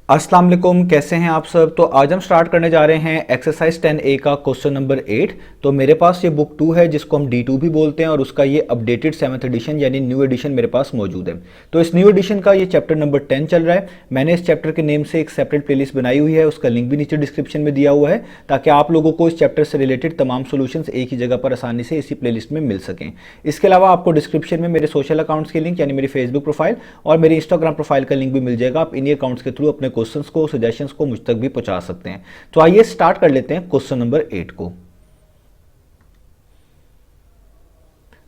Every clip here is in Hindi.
अस्सलाम वालेकुम, कैसे हैं आप सब। तो आज हम स्टार्ट करने जा रहे हैं एक्सरसाइज 10A का क्वेश्चन नंबर 8। तो मेरे पास ये बुक 2 है जिसको हम D2 भी बोलते हैं और उसका ये अपडेटेड 7th एडिशन यानी न्यू एडिशन मेरे पास मौजूद है। तो इस न्यू एडिशन का ये चैप्टर नंबर 10 चल रहा है। मैंने इस चैप्टर के नेम से एक सेपरेट प्लेलिस्ट बनाई हुई है, उसका लिंक भी नीचे डिस्क्रिप्शन में दिया हुआ है ताकि आप लोगों को इस चैप्टर से रिलेटेड तमाम सोल्यूशंस एक ही जगह पर आसानी से इसी प्लेलिस्ट में मिल सकें। इसके अलावा आपको डिस्क्रिप्शन में मेरे सोशल अकाउंट्स के लिंक यानी मेरी फेसबुक प्रोफाइल और मेरी इंस्टाग्राम प्रोफाइल का लिंक भी मिल जाएगा। आप इन्हीं अकाउंट्स के थ्रू अपने क्वेश्चंस को को मुझ तक भी पहुंचा सकते हैं। तो आइए स्टार्ट कर लेते हैं क्वेश्चन नंबर 8 को।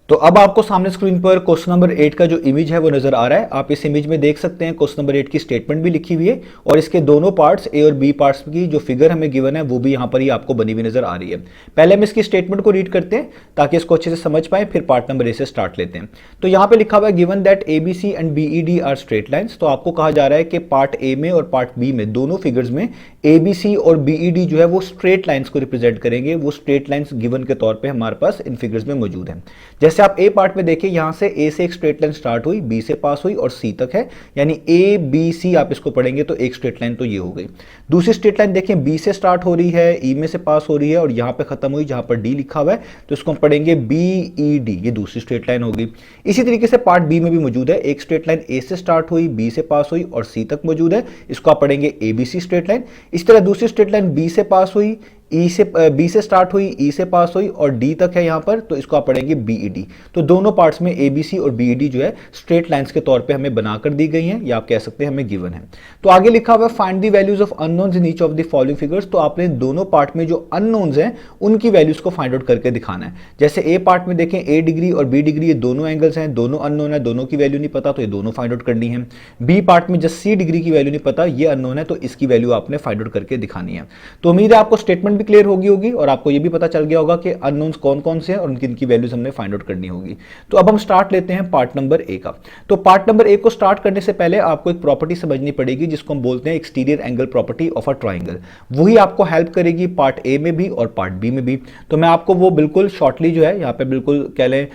तो अब आपको सामने स्क्रीन पर क्वेश्चन नंबर 8 का जो इमेज है वो नजर आ रहा है। आप इस इमेज में देख सकते हैं क्वेश्चन नंबर 8 की स्टेटमेंट भी लिखी हुई है और इसके दोनों पार्ट्स ए और बी पार्ट्स की जो फिगर हमें गिवन है वो भी यहां पर ही आपको बनी हुई नजर आ रही है। पहले हम इसकी स्टेटमेंट को रीड करते हैं ताकि इसको अच्छे से समझ पाए, फिर पार्ट नंबर ए से स्टार्ट लेते हैं। तो यहां पर लिखा हुआ है given that ABC and BED are straight lines. तो आपको कहा जा रहा है कि पार्ट ए में और पार्ट बी में दोनों फिगर्स में एबीसी और बीईडी जो है वो स्ट्रेट लाइन्स को रिप्रेजेंट करेंगे। वो स्ट्रेट लाइन्स गिवन के तौर पर हमारे पास इन फिगर्स में मौजूद है। जैसे आप ए पार्ट में देखिए, यहां से ए से एक स्ट्रेट लाइन स्टार्ट हुई, बी से पास हुई और सी तक है, यानी ए बी सी आप इसको पढ़ेंगे तो एक स्ट्रेट लाइन तो ये हो गई। दूसरी स्ट्रेट लाइन देखिए, बी से स्टार्ट हो रही है, ई में से पास हो रही है और यहां पे खत्म हुई जहां पर डी लिखा हुआ है, तो इसको हम पढ़ेंगे बी ई डी, ये दूसरी स्ट्रेट लाइन होगी। इसी तरीके से पार्ट बी में भी मौजूद है, एक स्ट्रेट लाइन ए से स्टार्ट हुई, बी से पास हुई और सी तक मौजूद है, इसको आप पढ़ेंगे A B C straight line. इस तरह दूसरी स्ट्रेट लाइन बी से पास हुई, ई से बी से स्टार्ट हुई, ई से पास हुई और डी तक है यहां पर, तो इसको आप पढ़ेंगे बीईडी। तो दोनों पार्ट्स में एबीसी और बीईडी जो है स्ट्रेट लाइंस के तौर पे हमें बनाकर दी गई हैं, या आप कह सकते हैं हमें गिवन है। तो आगे लिखा हुआ है find the values of unknowns in each of the following figures. तो आपने दोनों पार्ट में जो अननोन्स हैं उनकी वैल्यूज को फाइंड आउट करके दिखाना है। जैसे ए पार्ट में देखें, ए डिग्री और बी डिग्री, ये दोनों एंगल्स हैं, दोनों अननोन है, दोनों की वैल्यू नहीं पता, तो ये दोनों फाइंड आउट करनी है। बी पार्ट में जस्ट सी डिग्री की वैल्यू नहीं पता, ये अननोन है, तो इसकी वैल्यू आपने फाइंड आउट करके दिखानी है। तो उम्मीद है आपको स्टेटमेंट भी क्लियर होगी और आपको यह भी पता चल गया होगा कि अननोन्स कौन कौन से हैं और उनकी इनकी वैल्यूज हमने फाइंड आउट करनी होगी। तो अब हम स्टार्ट लेते हैं पार्ट नंबर ए का। तो पार्ट नंबर ए को स्टार्ट करने से पहले आपको एक प्रॉपर्टी समझनी पड़ेगी जिसको हम बोलते हैं exterior angle property of a triangle. वही आपको हेल्प करेगी पार्ट ए में भी और पार्ट बी में भी। तो मैं आपको वो बिल्कुल शॉर्टली जो है यहाँ पे बिल्कुल कह लें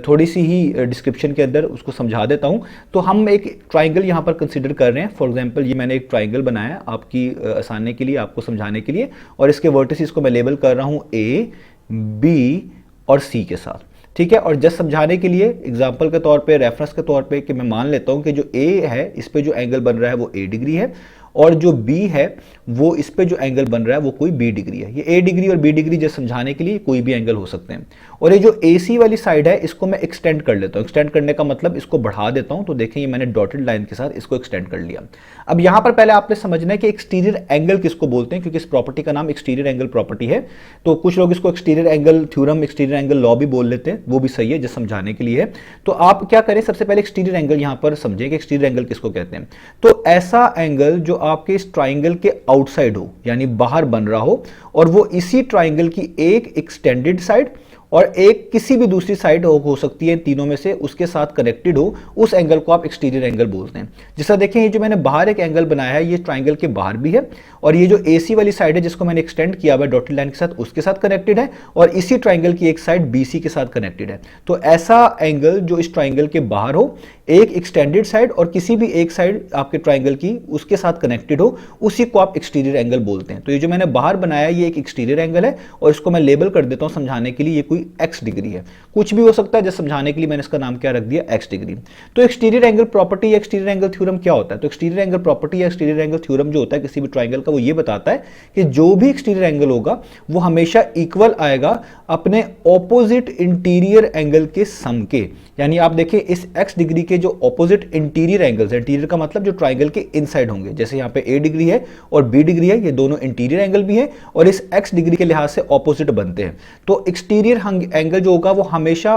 थोड़ी सी ही डिस्क्रिप्शन के अंदर उसको समझा देता हूँ। तो हम एक ट्राइंगल यहाँ पर कंसिडर कर रहे हैं। फॉर एग्जाम्पल ये मैंने एक ट्राइंगल बनाया आपकी आसानी के लिए, आपको समझाने के लिए, और इसके वर्टिसेस को मैं लेबल कर रहा हूँ ए बी और सी के साथ, ठीक है। और जस्ट समझाने के लिए एग्जांपल के तौर पे, रेफरेंस के तौर पे, कि मैं मान लेता हूं कि जो ए है इस पे जो एंगल बन रहा है वो ए डिग्री है और जो बी है वो इस पे जो एंगल बन रहा है वो कोई बी डिग्री है। ये ए डिग्री और बी डिग्री जस्ट समझाने के लिए कोई भी एंगल हो सकते हैं। और ये जो ए सी वाली साइड है इसको मैं एक्सटेंड कर लेता हूं। एक्सटेंड करने का मतलब इसको बढ़ा देता हूं। तो देखें ये मैंने डॉटेड लाइन के साथ इसको एक्सटेंड कर लिया। अब यहां पर पहले आपने समझना है कि एक्सटीरियर एंगल किसको बोलते हैं, क्योंकि इस प्रॉपर्टी का नाम एक्सटीरियर एंगल प्रॉपर्टी है। तो कुछ लोग इसको exterior angle theorem, exterior angle law भी बोल लेते हैं, वो भी सही है, जस्ट समझाने के लिए है। तो आप क्या करें, सबसे पहले एक्सटीरियर एंगल यहां पर समझें कि एक्सटीरियर एंगल किसको कहते हैं। तो ऐसा एंगल जो आपके इस ट्राइंगल के आउटसाइड हो, यानी बाहर बन रहा हो, और वो इसी ट्राइंगल की एक एक्सटेंडेड साइड और एक किसी भी दूसरी साइड हो सकती है, तीनों में से, उसके साथ कनेक्टेड हो, उस एंगल को आप एक्सटीरियर एंगल बोलते हैं। जैसा देखें ये जो मैंने बाहर एक एंगल बनाया है ये ट्राइंगल के बाहर भी है, और ये जो एसी वाली साइड है जिसको मैंने एक्सटेंड किया हुआ है डॉटेड लाइन के साथ, उसके साथ कनेक्टेड है, और इसी ट्राइंगल की एक साइड बीसी के साथ कनेक्टेड है। तो ऐसा एंगल जो इस ट्राइंगल के बाहर हो, एक एक्सटेंडेड साइड और किसी भी एक साइड आपके ट्राइंगल की उसके साथ कनेक्टेड हो, उसी को आप एक्सटीरियर एंगल बोलते हैं। तो ये जो मैंने बाहर बनाया ये एक एक्सटीरियर एंगल है और इसको मैं लेबल कर देता हूं समझाने के लिए, ये कोई एक्स डिग्री है। कुछ भी हो सकता है, जैसे समझाने के लिए मैंने इसका नाम क्या रख दिया, एक्स डिग्री। तो एक्सटीरियर एंगल प्रॉपर्टी या एक्सटीरियर एंगल थ्योरम क्या होता है? तो एक्सटीरियर एंगल प्रॉपर्टी या एक्सटीरियर एंगल थ्योरम जो होता है किसी भी ट्राइंगल का, वो ये बताता है कि जो भी एक्सटीरियर एंगल होगा वो हमेशा इक्वल आएगा अपने ऑपोजिट इंटीरियर एंगल के सम के। यानी आप देखिए इस एक्स डिग्री के जो ऑपोजिट इंटीरियर एंगल्स है, इंटीरियर का मतलब जो ट्राइंगल के इनसाइड होंगे, जैसे यहाँ पे ए डिग्री है और बी डिग्री है, ये दोनों इंटीरियर एंगल भी है और इस एक्स डिग्री के लिहाज से ऑपोजिट बनते हैं। तो एक्सटीरियर एंगल जो होगा वो हमेशा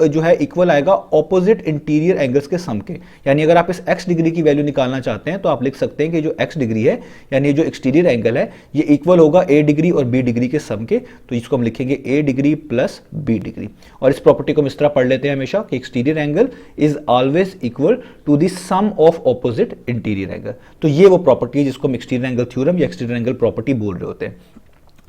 जो है इक्वल आएगा ऑपोजिट इंटीरियर एंगल्स के सम के। यानी अगर आप इस एक्स डिग्री की वैल्यू निकालना चाहते हैं तो आप लिख सकते हैं कि जो एक्स डिग्री है यानी जो एक्सटीरियर एंगल है ये इक्वल होगा ए डिग्री और बी डिग्री के सम के। तो इसको हम लिखेंगे ए डिग्री प्लस बी डिग्री। और इस प्रॉपर्टी को हम इस तरह पढ़ लेते हैं हमेशा कि exterior angle is always equal to the sum of opposite interior angle. तो ये वो प्रॉपर्टी है जिसको हम एक्सटीरियर एंगल थ्योरम या एक्सटीरियर एंगल प्रॉपर्टी बोल रहे होते हैं।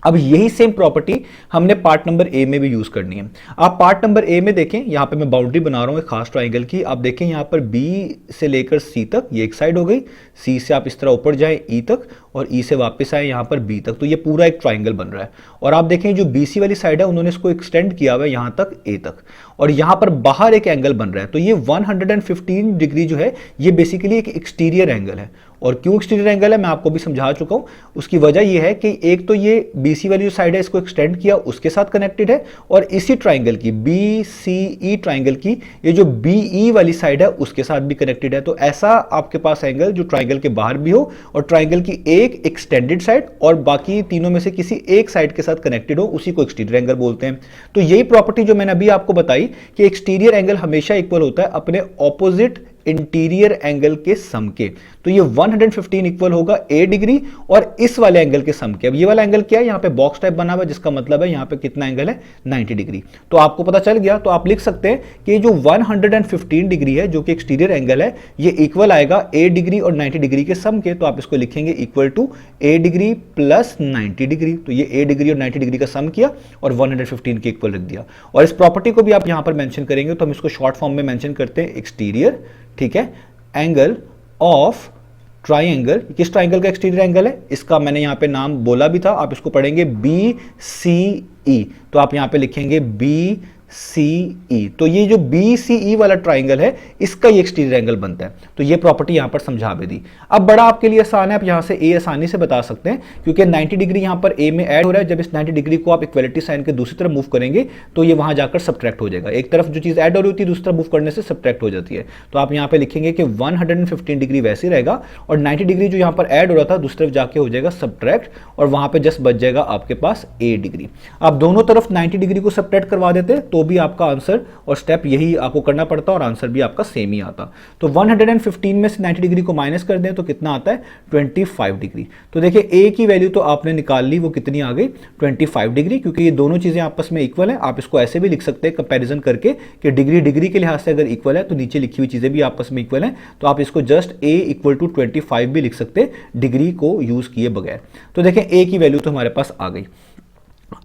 अब यही सेम प्रॉपर्टी हमने पार्ट नंबर ए में भी यूज करनी है। आप पार्ट नंबर ए में देखें, यहां पे मैं बाउंड्री बना रहा हूं एक खास ट्राइंगल की। आप देखें यहां पर बी से लेकर सी तक ये एक साइड हो गई, सी से आप इस तरह ऊपर जाएं ई तक, और ई से वापस आए यहां पर बी तक, तो ये पूरा एक ट्राइंगल बन रहा है। और आप देखें जो बीसी वाली साइड है उन्होंने इसको एक्सटेंड किया हुआ है यहां तक ए तक, और यहां पर बाहर एक एंगल बन रहा है। तो ये 115 डिग्री जो है ये बेसिकली एक एक्सटीरियर एंगल है। और क्यों एक्सटीरियर एंगल है मैं आपको भी समझा चुका हूं। उसकी वजह यह है कि एक तो ये बीसी वाली जो साइड है इसको एक्सटेंड किया उसके साथ कनेक्टेड है, और इसी ट्राइंगल की बी सी ई ट्राइंगल की ये जो बी ई वाली साइड है उसके साथ भी कनेक्टेड है। तो ऐसा आपके पास एंगल जो ट्राइंगल के बाहर भी हो और ट्राइंगल की एक एक्सटेंडेड साइड और बाकी तीनों में से किसी एक साइड के साथ कनेक्टेड हो, उसी को एक्सटीरियर एंगल बोलते हैं। तो यही प्रॉपर्टी जो मैंने अभी आपको बताई कि एक्सटीरियर एंगल हमेशा इक्वल होता है अपने ऑपोजिट इंटीरियर एंगल के सम के। तो ये 115 इक्वल होगा ए डिग्री और इस वाले एंगल के सम के। अब ये वाला एंगल क्या है, यहां पे बॉक्स टाइप बना हुआ है जिसका मतलब है यहां पे कितना एंगल है 90 डिग्री। तो आपको पता चल गया। तो आप लिख सकते हैं कि जो 115 डिग्री है जो कि एक्सटीरियर एंगल है ये इक्वल आएगा ए डिग्री और 90 डिग्री के सम के। तो आप इसको लिखेंगे equal to A degree plus 90 degree. तो ये ए डिग्री और 90 डिग्री का सम किया और 115 के इक्वल रख दिया। और इस प्रॉपर्टी को भी आप यहां पर मेंशन करेंगे तो हम इसको शॉर्ट फॉर्म में मेंशन करते हैं एक्सटीरियर, ठीक है, एंगल ऑफ ट्राइंगल। किस ट्राइंगल का एक्सटीरियर एंगल है, इसका मैंने यहां पे नाम बोला भी था, आप इसको पढ़ेंगे बी सी ई। तो आप यहां पे लिखेंगे बी सी ई। तो ये जो बी सी ई वाला ट्राइंगल है इसका ये एक्सटीरियर एंगल बनता है। तो ये प्रॉपर्टी यहां पर समझा भी दी। अब बड़ा आपके लिए आसान है, आप यहां से ए आसानी से बता सकते हैं क्योंकि 90 डिग्री यहां पर ए में ऐड हो रहा है। जब इस 90 डिग्री को आप इक्वलिटी साइन के दूसरी तरफ मूव करेंगे तो ये वहां जाकर सब्ट्रैक्ट हो जाएगा। एक तरफ जो चीज ऐड हो रही होती है दूसरी तरफ मूव करने से सब्ट्रैक्ट हो जाती है। तो आप यहां पर लिखेंगे कि 115 डिग्री वैसे ही रहेगा और 90 डिग्री जो यहां पर ऐड हो रहा था दूसरी तरफ जाके हो जाएगा सब्ट्रैक्ट, और वहां पर जस्ट बच जाएगा आपके पास ए डिग्री। आप दोनों तरफ 90 डिग्री को सब्ट्रैक्ट करवा देते तो भी आपका आंसर और स्टेप यही आपको करना पड़ता और आंसर भी आपका सेम ही आता। तो 115 में से 90 डिग्री को माइनस कर दें तो कितना आता है 25 डिग्री। तो देखिए ए की वैल्यू तो आपने निकाल ली, वो कितनी आ गई 25 डिग्री, क्योंकि ये दोनों चीजें आपस में इक्वल है। आप इसको ऐसे भी लिख सकते हैं कंपैरिजन करके कि डिग्री डिग्री के लिहाज से अगर इक्वल है तो नीचे लिखी हुई चीजें भी आपस में इक्वल है। तो आप इसको जस्ट ए इक्वल टू 25 भी लिख सकते हैं डिग्री को यूज किए बगैर। तो देखें ए की वैल्यू तो हमारे पास आ गई।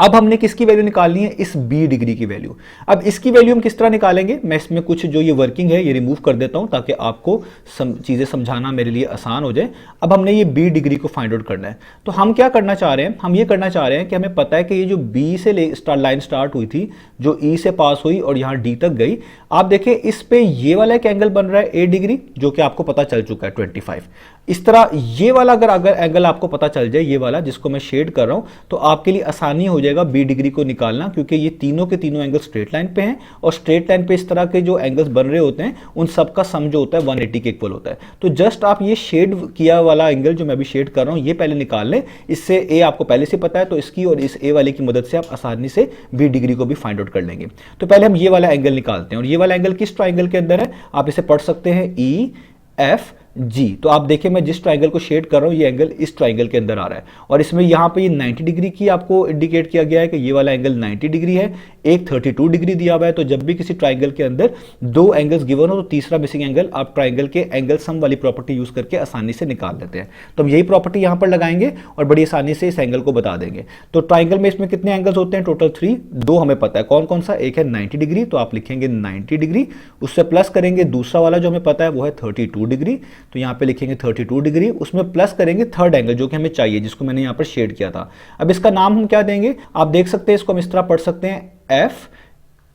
अब हमने किसकी वैल्यू निकालनी है, इस बी डिग्री की वैल्यू। अब इसकी वैल्यू हम किस तरह निकालेंगे, मैं इसमें कुछ जो ये वर्किंग है ये रिमूव कर देता हूं ताकि आपको चीजें समझाना मेरे लिए आसान हो जाए। अब हमने ये बी डिग्री को फाइंड आउट करना है। तो हम क्या करना चाह रहे हैं, हम ये करना चाह रहे हैं कि हमें पता है कि ये जो बी से लाइन स्टार्ट हुई थी, जो ई से पास हुई और यहां डी तक गई, आप देखें इस पे ये वाला एक एंगल बन रहा है ए डिग्री जो कि आपको पता चल चुका है 25। इस तरह ये वाला अगर एंगल आपको पता चल जाए, ये वाला जिसको मैं शेड कर रहा हूं, तो आपके लिए आसानी हो जाएगा बी डिग्री को निकालना, क्योंकि ये तीनों के तीनों एंगल स्ट्रेट लाइन पे हैं और स्ट्रेट लाइन पे इस तरह के जो एंगल्स बन रहे होते हैं उन सब का सम जो होता है 180 के इक्वल होता है। तो जस्ट आप ये शेड किया वाला एंगल जो मैं अभी शेड कर रहा हूं ये पहले निकाल लें। इससे ए आपको पहले से पता है तो इसकी और इस ए वाले की मदद से आप आसानी से बी डिग्री को भी फाइंड आउट कर लेंगे। तो पहले हम ये वाला एंगल निकालते हैं, और ये वाला एंगल किस ट्राइंगल के अंदर है, आप इसे पढ़ सकते हैं ई एफ जी। तो आप देखिए मैं जिस ट्राइंगल को शेड कर रहा हूं ये एंगल इस ट्राइंगल के अंदर आ रहा है, और इसमें यहां पे ये 90 डिग्री की आपको इंडिकेट किया गया है कि ये वाला एंगल 90 डिग्री है, एक 32 डिग्री दिया हुआ है। तो जब भी किसी ट्राइंगल के अंदर दो एंगल्स गिवन हो तो तीसरा मिसिंग एंगल आप ट्राइंगल के एंगल सम वाली प्रॉपर्टी यूज करके आसानी से निकाल लेते हैं। तो हम यही प्रॉपर्टी यहां पर लगाएंगे और बड़ी आसानी से इस एंगल को बता देंगे। तो ट्राइंगल में इसमें कितने एंगल्स होते हैं, टोटल 3, दो हमें पता है कौन कौन सा, एक है 90 डिग्री तो आप लिखेंगे 90 डिग्री, उससे प्लस करेंगे दूसरा वाला जो हमें पता है वो है 32 डिग्री, तो यहां पे लिखेंगे 32 डिग्री, उसमें प्लस करेंगे थर्ड एंगल जो कि हमें चाहिए जिसको मैंने यहां पर शेड किया था। अब इसका नाम हम क्या देंगे, आप देख सकते हैं इसको हम इस तरह पढ़ सकते हैं एफ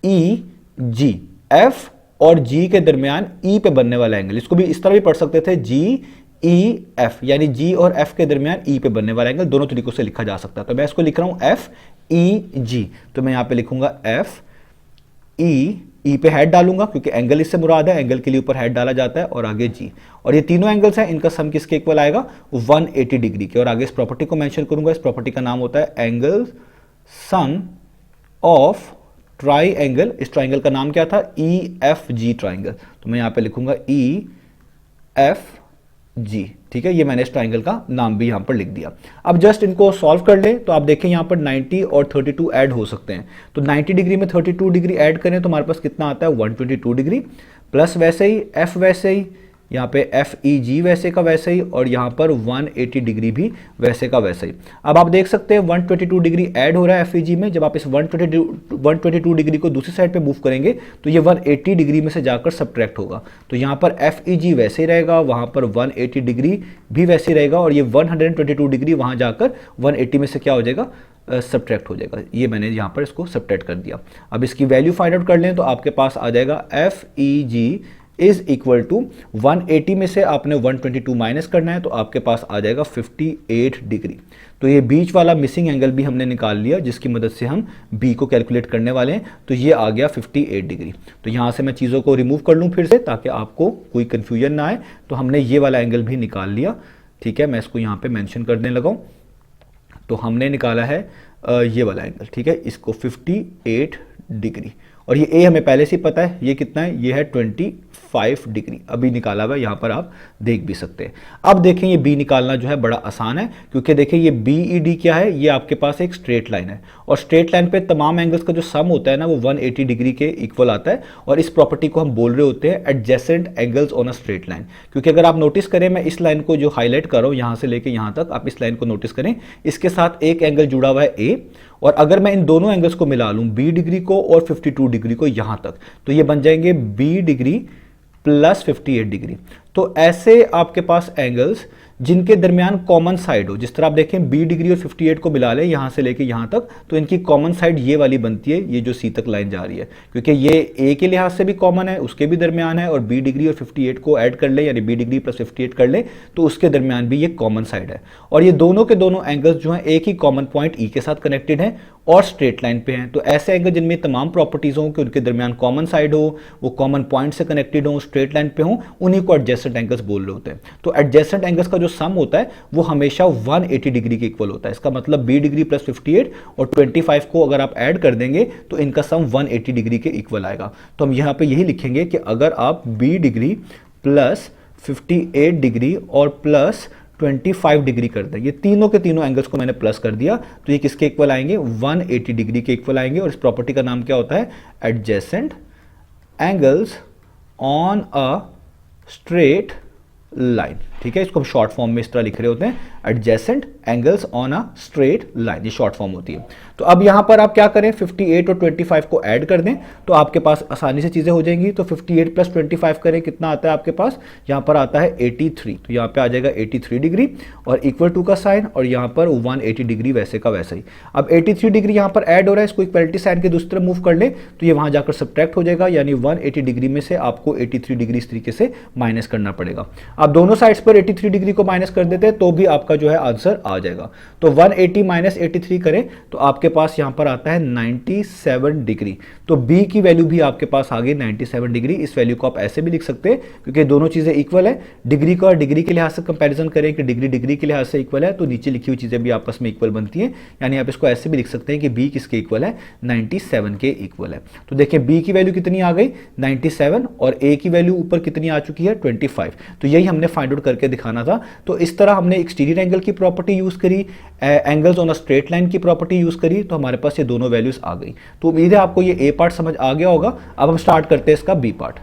ई जी। एफ और जी के दरमियान ई पे बनने वाला एंगल, इसको भी इस तरह भी पढ़ सकते थे जी ई एफ, यानी जी और एफ के दरमियान ई पे बनने वाला एंगल, दोनों तरीकों से लिखा जा सकता है। तो मैं इसको लिख रहा हूं एफ ई जी, तो मैं यहां पे लिखूंगा एफ ई पे हेड डालूंगा क्योंकि एंगल इससे मुराद है, एंगल के लिए ऊपर हेड डाला जाता है, और आगे जी। और ये तीनों एंगल्स हैं, इनका सम किसके इक्वल आएगा 180 डिग्री के। और आगे इस प्रॉपर्टी को मेंशन करूंगा, इस प्रॉपर्टी का नाम होता है angle sum of try angle. इस ट्राइंगल का नाम क्या था, ई एफ जी ट्राइंगल, तो मैं यहां पे लिखूंगा ई एफ जी। ठीक है, ये मैंने इस ट्राइंगल का नाम भी यहां पर लिख दिया। अब जस्ट इनको सॉल्व कर ले तो आप देखें यहां पर 90 और 32 ऐड हो सकते हैं। तो 90 डिग्री में 32 डिग्री ऐड करें तो हमारे पास कितना आता है 122 डिग्री, प्लस वैसे ही एफ वैसे ही यहाँ पे FEG वैसे का वैसे ही, और यहाँ पर 180 डिग्री भी वैसे का वैसे ही। अब आप देख सकते हैं 122 डिग्री ऐड हो रहा है FEG में। जब आप इस 122 डिग्री को दूसरी साइड पे मूव करेंगे तो ये 180 डिग्री में से जाकर सब्ट्रैक्ट होगा। तो यहाँ पर FEG वैसे ही रहेगा, वहाँ पर 180 डिग्री भी वैसे ही रहेगा, और ये 122 डिग्री वहाँ जाकर 180 में से क्या हो जाएगा, सब्ट्रैक्ट हो जाएगा। ये मैंने यहाँ पर इसको सब्ट्रैक्ट कर दिया। अब इसकी वैल्यू फाइंड आउट कर लें तो आपके पास आ जाएगा FEG इज इक्वल टू 180 में से आपने 122 माइनस करना है, तो आपके पास आ जाएगा 58 डिग्री। तो ये बीच वाला मिसिंग एंगल भी हमने निकाल लिया, जिसकी मदद से हम B को कैलकुलेट करने वाले हैं। तो ये आ गया 58 डिग्री। तो यहाँ से मैं चीज़ों को रिमूव कर लूँ फिर से, ताकि आपको कोई कन्फ्यूजन ना आए। तो हमने ये वाला एंगल भी निकाल लिया, ठीक है। मैं इसको यहाँ पे मेंशन करने लगा हूँ। तो हमने निकाला है ये वाला एंगल, ठीक है, इसको 58 डिग्री। और ये ए हमें पहले से ही पता है, ये कितना है, ये है 25 डिग्री, अभी निकाला हुआ है, यहाँ पर आप देख भी सकते हैं। अब देखें ये बी निकालना जो है बड़ा आसान है, क्योंकि देखें ये BED क्या है, ये आपके पास एक स्ट्रेट लाइन है, और स्ट्रेट लाइन पे तमाम एंगल्स का जो सम होता है ना वो 180 डिग्री के इक्वल आता है। और इस प्रॉपर्टी को हम बोल रहे होते हैं adjacent angles on a straight line. क्योंकि अगर आप नोटिस करें, मैं इस लाइन को जो हाईलाइट कर रहा हूँ यहाँ से लेके यहाँ तक, आप इस लाइन को नोटिस करें, इसके साथ एक एंगल जुड़ा हुआ है A, और अगर मैं इन दोनों एंगल्स को मिला लूं, B डिग्री को और 52 डिग्री को यहां तक, तो ये बन जाएंगे B डिग्री प्लस 58 डिग्री। तो ऐसे आपके पास एंगल्स जिनके दरमियान कॉमन साइड हो, जिस तरह आप देखें B डिग्री और 58 को मिला लें यहां से लेके यहां तक, तो इनकी कॉमन साइड ये वाली बनती है, ये जो C तक लाइन जा रही है, क्योंकि ये A के लिहाज से भी कॉमन है, उसके भी दरमियान है, और B डिग्री और 58 को ऐड कर ले, यानी B डिग्री प्लस 58 कर ले, तो उसके दरमियान भी ये कॉमन साइड है। और ये दोनों के दोनों एंगल्स जो हैं एक ही कॉमन पॉइंट E के साथ कनेक्टेड हैं और स्ट्रेट लाइन पे हैं। तो ऐसे एंगल जिनमें तमाम प्रॉपर्टीज हो कि उनके दरमियान कॉमन साइड हो, वो कॉमन पॉइंट से कनेक्टेड हो, स्ट्रेट लाइन पे हो, उन्हीं को एडजेसेंट एंगल्स बोल रहे होते हैं। तो एडजेसेंट एंगल्स का जो सम होता है वो हमेशा 180 डिग्री के इक्वल होता है। इसका मतलब B डिग्री प्लस 58 और 25 को अगर आप ऐड कर देंगे तो इनका सम 180 डिग्री के इक्वल आएगा। तो हम यहाँ पे यही लिखेंगे कि अगर आप B डिग्री प्लस 58 डिग्री और प्लस 25 डिग्री कर दें, ये तीनों के तीनों एंगल्स को मैंने प्लस कर दिया, तो ये किसके इक्वल आएंगे, 180 डिग्री के इक्वल आएंगे। और इस प्रॉपर्टी का नाम क्या होता है, adjacent angles on a straight line, ठीक है। इसको हम शॉर्ट फॉर्म में इस तरह लिख रहे होते हैं, adjacent angles on a straight line, ये शॉर्ट फॉर्म होती है। तो अब यहां पर आप क्या करें, 58 और 25 को ऐड कर दें तो आपके पास आसानी से चीजें हो जाएंगी। तो 58 प्लस 25 करें, कितना आता है आपके पास, यहां पर आता है 83। तो यहां पे आ जाएगा 83 डिग्री और इक्वल टू का साइन, और यहां पर 180 डिग्री वैसे का वैसा ही। अब 83 डिग्री यहां पर ऐड हो रहा है, इसको इक्वलिटी साइन के दूसरी तरफ मूव कर ले तो ये वहां जाकर सब्ट्रैक्ट हो जाएगा, यानी 180 डिग्री में से आपको 83 डिग्री इस तरीके से माइनस करना पड़ेगा। आप दोनों साइड्स पर 83 डिग्री को माइनस कर देते हैं तो भी आपका जो है आंसर आ जाएगा। तो 180 माइनस 83 करें तो आपके पास यहां पर आता है 97 डिग्री। तो B की वैल्यू भी आपके पास आ गई 97 डिग्री। इस वैल्यू को आप ऐसे भी लिख सकते हैं क्योंकि दोनों चीजें इक्वल है। डिग्री का और डिग्री के लिहाज से कंपैरिजन करें कि डिग्री डिग्री के लिहाज से इक्वल है तो नीचे लिखी हुई चीजें भी आपस में इक्वल बनती हैं, यानी आप इसको ऐसे भी लिख सकते हैं कि B किसके इक्वल है, 97 के इक्वल है। तो देखिए B की वैल्यू कितनी आ गई 97 और A की वैल्यू ऊपर कितनी आ चुकी है 25। तो यही हमने फाइंड आउट करके दिखाना था। तो इस तरह हमने एक्सटीरियर एंगल की प्रॉपर्टी यूज करी, angles on a straight line की प्रॉपर्टी यूज करी, तो हमारे पास ये दोनों वैल्यूज आ गई। तो उम्मीद है आपको ये A पार्ट समझ आ गया होगा। अब हम स्टार्ट करते हैं इसका B पार्ट।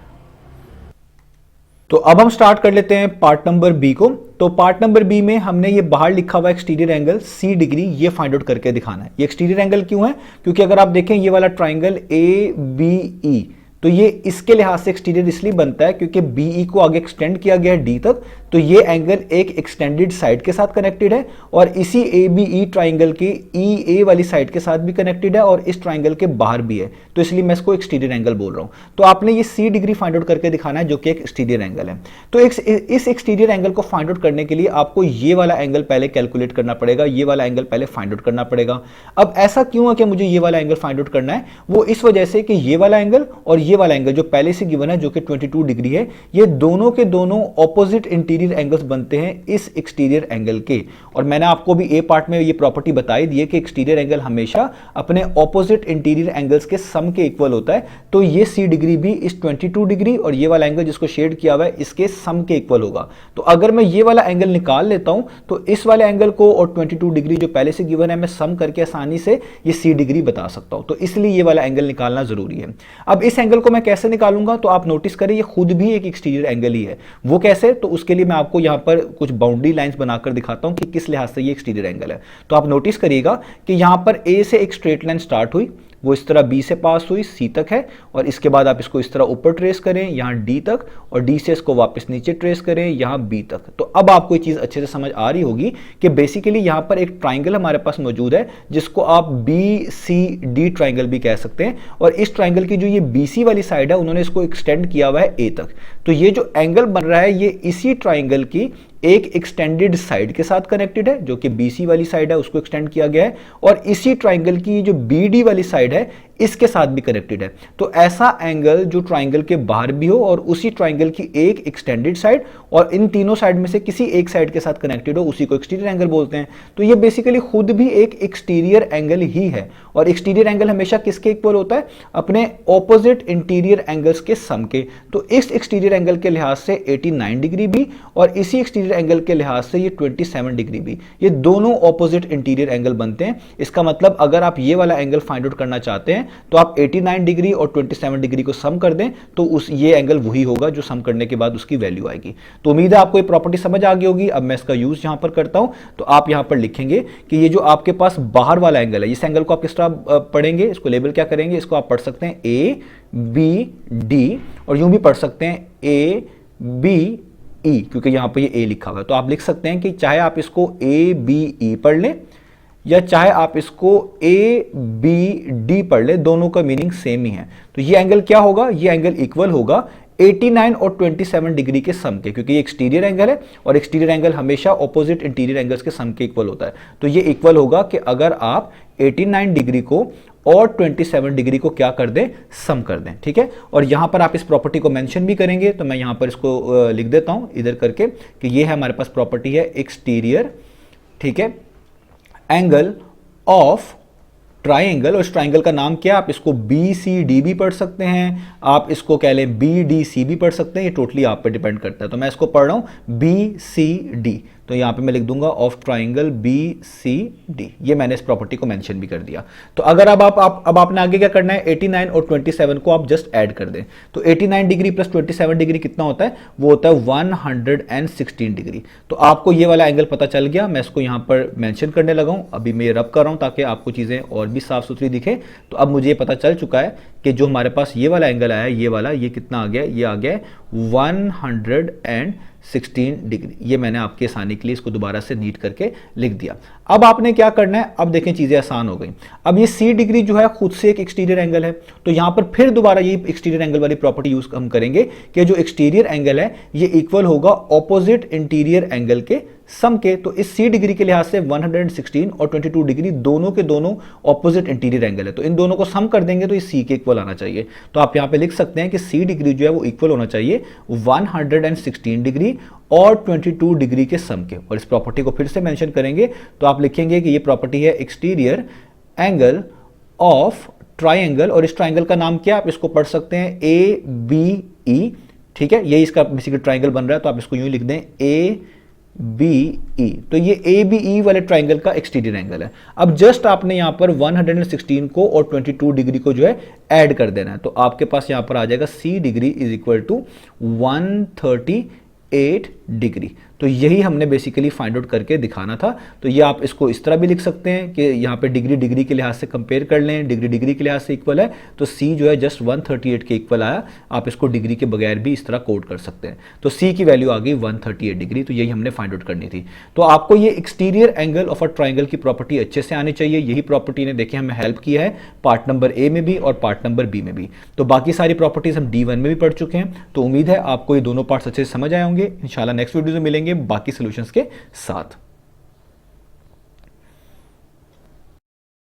तो अब हम स्टार्ट कर लेते हैं पार्ट नंबर बी को। तो पार्ट नंबर बी में हमने ये बाहर लिखा हुआ एक्सटीरियर एंगल 60 डिग्री ये फाइंड आउट करके दिखाना है। ये एक्सटीरियर एंगल क्यों है, क्योंकि अगर आप देखें ये वाला ट्राइंगल ABE, तो ये इसके लिहाज से एक्सटीरियर इसलिए बनता है क्योंकि BE को आगे एक्सटेंड किया गया है D तक, तो ये एंगल एक एक्सटेंडेड साइड के साथ कनेक्टेड है और इसी ABE ट्राइंगल के EA वाली साइड के साथ भी कनेक्टेड है और इस ट्राइंगल के बाहर भी है, तो इसलिए मैं इसको एक्सटीरियर एंगल बोल रहा हूं। तो आपने ये 60 डिग्री फाइंड आउट करके दिखाना है जो कि एक एक्सटीरियर एंगल है। तो इस एक्सटीरियर एंगल को फाइंड आउट करने के लिए आपको ये वाला एंगल पहले कैलकुलेट करना पड़ेगा, ये वाला एंगल पहले फाइंड आउट करना पड़ेगा। अब ऐसा क्यों है कि मुझे ये वाला एंगल फाइंड आउट करना है, वो इस वजह से कि ये वाला एंगल और ये वाला एंगल जो पहले से गिवन है जो कि 22 डिग्री है, ये दोनों के दोनों ऑपोजिट इंटीरियर इंटीरियर एंगल्स बनते हैं इस एक्सटीरियर एंगल के। और मैंने आपको भी ए पार्ट में ये प्रॉपर्टी बताई दी है कि एक्सटीरियर एंगल हमेशा अपने ऑपोजिट इंटीरियर एंगल्स के सम के इक्वल होता है। तो ये सी डिग्री भी इस 22 डिग्री और ये वाला एंगल जिसको शेड किया हुआ है इसके सम के इक्वल होगा। तो अगर मैं ये वाला एंगल निकाल लेता हूं तो इस वाले एंगल को और 22 डिग्री जो पहले से गिवन है मैं सम करके आसानी से ये सी डिग्री बता सकता हूं। तो इसलिए ये वाला एंगल निकालना जरूरी है। अब इस एंगल को मैं कैसे निकालूंगा, तो आप नोटिस करें ये खुद भी एक एक्सटीरियर एंगल ही है। वो कैसे, तो उसके लिए मैं आपको यहां पर कुछ बाउंड्री लाइंस बनाकर दिखाता हूं कि किस लिहाज से ये एक्सटीरियर एंगल है। तो आप नोटिस करिएगा कि यहां पर ए से एक स्ट्रेट लाइन स्टार्ट हुई, वो इस तरह बी से पास हुई सी तक है, और इसके बाद आप इसको इस तरह ऊपर ट्रेस करें यहाँ डी तक, और डी से इसको वापस नीचे ट्रेस करें यहाँ बी तक। तो अब आपको ये चीज अच्छे से समझ आ रही होगी कि बेसिकली यहाँ पर एक ट्राइंगल हमारे पास मौजूद है जिसको आप बी सी डी ट्राइंगल भी कह सकते हैं। और इस ट्राइंगल की जो ये बी सी वाली साइड है उन्होंने इसको एक्सटेंड किया हुआ है ए तक। तो ये जो एंगल बन रहा है ये इसी ट्राइंगल की एक एक्सटेंडेड साइड के साथ कनेक्टेड है, जो कि बीसी वाली साइड है उसको एक्सटेंड किया गया है, और इसी ट्राइंगल की जो बीडी वाली साइड है इसके साथ भी कनेक्टेड है। तो ऐसा एंगल जो ट्राइंगल के बाहर भी हो और उसी ट्राइंगल की एक एक्सटेंडेड साइड और इन तीनों साइड में से किसी एक साइड के साथ कनेक्टेड हो, उसी को एक्सटीरियर एंगल बोलते हैं। तो ये बेसिकली खुद भी एक एक्सटीरियर एंगल ही है। और एक्सटीरियर एंगल हमेशा किसके इक्वल होता है, अपने ऑपोजिट इंटीरियर एंगल्स के सम के। तो इस एक्सटीरियर एंगल के लिहाज से 89 डिग्री भी और इसी एक्सटीरियर एंगल के लिहाज से ये 27 डिग्री भी, ये दोनों ऑपोजिट इंटीरियर एंगल बनते हैं। इसका मतलब अगर आप ये वाला एंगल फाइंड आउट करना चाहते हैं तो आप 89 डिग्री और 27 डिग्री को सम कर दें तो ये एंगल वही होगा जो सम करने के बाद उसकी वैल्यू आएगी। तो उम्मीद है आपको ये प्रॉपर्टी समझ आ गई होगी। अब मैं इसका यूज यहां पर करता हूं, तो आप यहां पर लिखेंगे कि ये जो आपके पास बाहर वाला एंगल है, इस एंगल को आप किस तरह पढ़ेंगे, इसको लेबल क्या करेंगे, इसको आप पढ़ सकते हैं ए बी डी, और यूं भी पढ़ सकते हैं ए बी ई, क्योंकि यहां पर ये ए लिखा हुआ है। तो आप लिख सकते हैं कि चाहे आप इसको ए बी ई पढ़ लें या चाहे आप इसको ए बी डी पढ़ ले, दोनों का मीनिंग सेम ही है। तो ये एंगल क्या होगा, ये एंगल इक्वल होगा 89 और 27 डिग्री के सम के, क्योंकि ये एक्सटीरियर एंगल है और एक्सटीरियर एंगल हमेशा ऑपोजिट इंटीरियर एंगल्स के सम के इक्वल होता है। तो ये इक्वल होगा कि अगर आप 89 डिग्री को और 27 डिग्री को क्या कर दें, सम कर दें। ठीक है, और यहां पर आप इस प्रॉपर्टी को मेंशन भी करेंगे, तो मैं यहां पर इसको लिख देता हूं इधर करके कि ये है हमारे पास प्रॉपर्टी है एक्सटीरियर, ठीक है, एंगल ऑफ ट्राइंगल। और इस ट्राइंगल का नाम क्या है, आप इसको बी सी डी भी पढ़ सकते हैं, आप इसको कह लें बी डी सी भी पढ़ सकते हैं, ये टोटली आप पे डिपेंड करता है। तो मैं इसको पढ़ रहा हूं बी सी डी, तो यहां पे मैं लिख दूंगा of triangle B C D. ये मैंने इस प्रॉपर्टी को मेंशन भी कर दिया। तो अगर अब आपने आगे क्या करना है, 89 और 27 को आप जस्ट ऐड कर दें। तो 89 डिग्री प्लस 27 डिग्री कितना होता है, वो होता है 116 डिग्री। तो आपको ये वाला एंगल पता चल गया। मैं इसको यहां पर मेंशन करने लगा हूं, अभी मैं ये रब कर रहा हूं ताकि आपको चीजें और भी साफ सुथरी दिखे। तो अब मुझे पता चल चुका है कि जो हमारे पास ये वाला एंगल आया, ये वाला, ये कितना आ गया, ये आ गया 116 डिग्री। ये मैंने आपके आसानी के लिए इसको दोबारा से नीट करके लिख दिया। अब आपने क्या करना है, अब देखें चीजें आसान हो गई। अब ये सी डिग्री जो है खुद से एक एक्सटीरियर एंगल है, तो यहां पर फिर दोबारा ये एक्सटीरियर एंगल वाली प्रॉपर्टी यूज हम करेंगे कि जो एक्सटीरियर एंगल है ये इक्वल होगा ऑपोजिट इंटीरियर एंगल के सम के। तो इस सी डिग्री के लिहाज से 116 और 22 डिग्री दोनों के दोनों ऑपोजिट इंटीरियर एंगल है, तो इन दोनों को सम कर देंगे तो ये सी के इक्वल आना चाहिए। तो आप यहां पे लिख सकते हैं कि सी डिग्री जो है वो इक्वल होना चाहिए 116 डिग्री और 22 डिग्री के सम के। और इस प्रॉपर्टी को फिर से मेंशन करेंगे, तो आप लिखेंगे कि ये प्रॉपर्टी है एक्सटीरियर एंगल ऑफ ट्राइंगल, और इस ट्राइंगल का नाम क्या, आप इसको पढ़ सकते हैं ए बी ई। ठीक है, ये इसका बेसिकली ट्राइंगल बन रहा है, तो आप इसको यूं लिख दें ए बी ई। तो ये ए बी ई वाले ट्राइंगल का एक्सटीरियर एंगल है। अब जस्ट आपने यहां पर 116 को और 22 डिग्री को जो है ऐड कर देना है, तो आपके पास यहां पर आ जाएगा C degree is equal to 138 degree. तो यही हमने बेसिकली फाइंड आउट करके दिखाना था। तो ये आप इसको इस तरह भी लिख सकते हैं कि यहाँ पे डिग्री डिग्री के लिहाज से कंपेयर कर लें, डिग्री डिग्री के लिहाज से इक्वल है, तो सी जो है जस्ट 138 के इक्वल आया। आप इसको डिग्री के बगैर भी इस तरह कोड कर सकते हैं। तो सी की वैल्यू आ गई 138 डिग्री। तो यही हमने फाइंड आउट करनी थी। तो आपको ये exterior angle of a triangle की प्रॉपर्टी अच्छे से आनी चाहिए। यही प्रॉपर्टी ने देखिए हमें हेल्प किया है पार्ट नंबर ए में भी और पार्ट नंबर बी में भी। तो बाकी सारी प्रॉपर्टीज हम D1 में भी पढ़ चुके हैं। तो उम्मीद है आपको ये दोनों पार्ट्स अच्छे से समझ आए होंगे। इंशाल्लाह नेक्स्ट वीडियो में मिलेंगे बाकी सोल्यूशंस के साथ।